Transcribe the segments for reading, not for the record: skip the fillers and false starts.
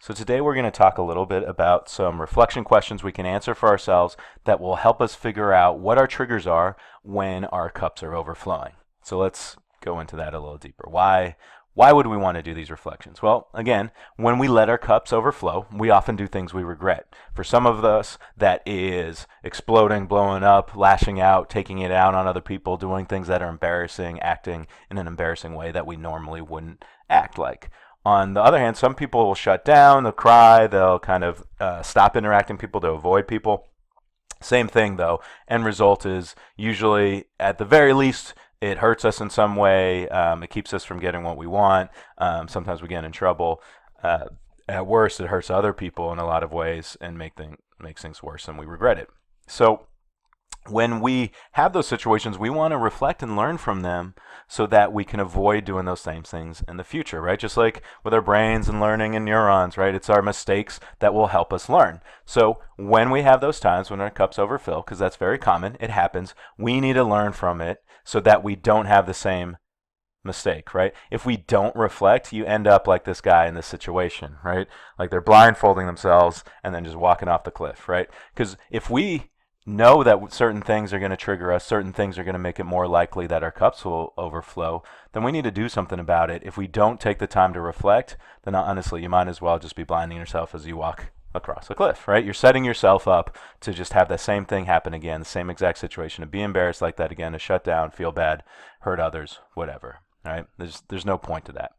So today we're going to talk a little bit about some reflection questions we can answer for ourselves that will help us figure out what our triggers are when our cups are overflowing. So let's go into that a little deeper. Why would we want to do these reflections? Well, again, when we let our cups overflow, we often do things we regret. For some of us, that is exploding, blowing up, lashing out, taking it out on other people, doing things that are embarrassing, acting in an embarrassing way that we normally wouldn't act like. On the other hand, some people will shut down, they'll cry, they'll kind of stop interacting with people to avoid people. Same thing though, end result is usually, at the very least, it hurts us in some way, it keeps us from getting what we want, sometimes we get in trouble. At worst, it hurts other people in a lot of ways and makes things worse and we regret it. So when we have those situations, we want to reflect and learn from them so that we can avoid doing those same things in the future, right? Just like with our brains and learning and neurons, right? It's our mistakes that will help us learn. So when we have those times when our cups overfill, because that's very common, it happens, we need to learn from it so that we don't have the same mistake, right? If we don't reflect, you end up like this guy in this situation, right? Like they're blindfolding themselves and then just walking off the cliff, right? Because if we know that certain things are going to trigger us, certain things are going to make it more likely that our cups will overflow, then we need to do something about it. If we don't take the time to reflect, then honestly, you might as well just be blinding yourself as you walk across a cliff, right? You're setting yourself up to just have the same thing happen again, the same exact situation, to be embarrassed like that again, to shut down, feel bad, hurt others, whatever, right? There's no point to that.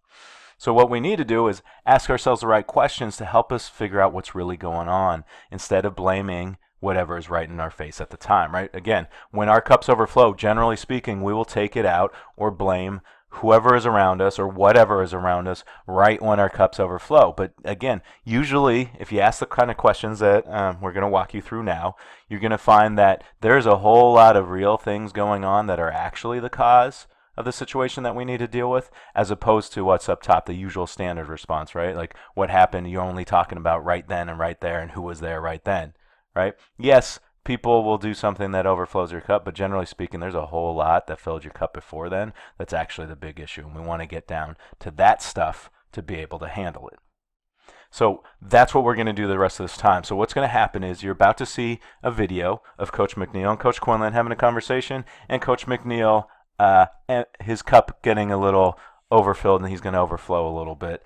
So what we need to do is ask ourselves the right questions to help us figure out what's really going on instead of blaming whatever is right in our face at the time, right? Again, when our cups overflow, generally speaking, we will take it out or blame whoever is around us or whatever is around us right when our cups overflow. But again, usually if you ask the kind of questions that we're going to walk you through now, you're going to find that there's a whole lot of real things going on that are actually the cause of the situation that we need to deal with, as opposed to what's up top, the usual standard response, right? Like what happened, you're only talking about right then and right there and who was there right then. Right? Yes, people will do something that overflows your cup, but generally speaking, there's a whole lot that filled your cup before then that's actually the big issue, and we want to get down to that stuff to be able to handle it. So that's what we're going to do the rest of this time. So what's going to happen is you're about to see a video of Coach McNeil and Coach Quinlan having a conversation, and Coach McNeil, his cup getting a little overfilled, and he's going to overflow a little bit,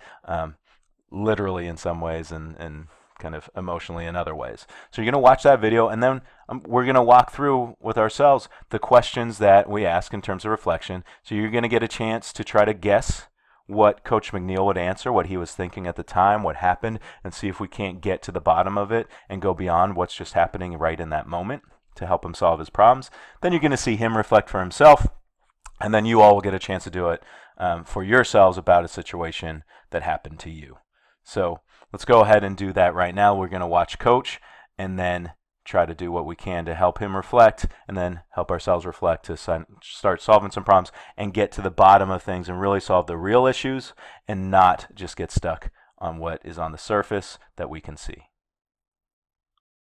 literally in some ways, and kind of emotionally in other ways. So you're going to watch that video, and then we're going to walk through with ourselves the questions that we ask in terms of reflection. So you're going to get a chance to try to guess what Coach McNeil would answer, what he was thinking at the time, what happened, and see if we can't get to the bottom of it and go beyond what's just happening right in that moment to help him solve his problems. Then you're going to see him reflect for himself, and then you all will get a chance to do it for yourselves about a situation that happened to you. So let's go ahead and do that right now. We're going to watch Coach and then try to do what we can to help him reflect and then help ourselves reflect to start solving some problems and get to the bottom of things and really solve the real issues and not just get stuck on what is on the surface that we can see.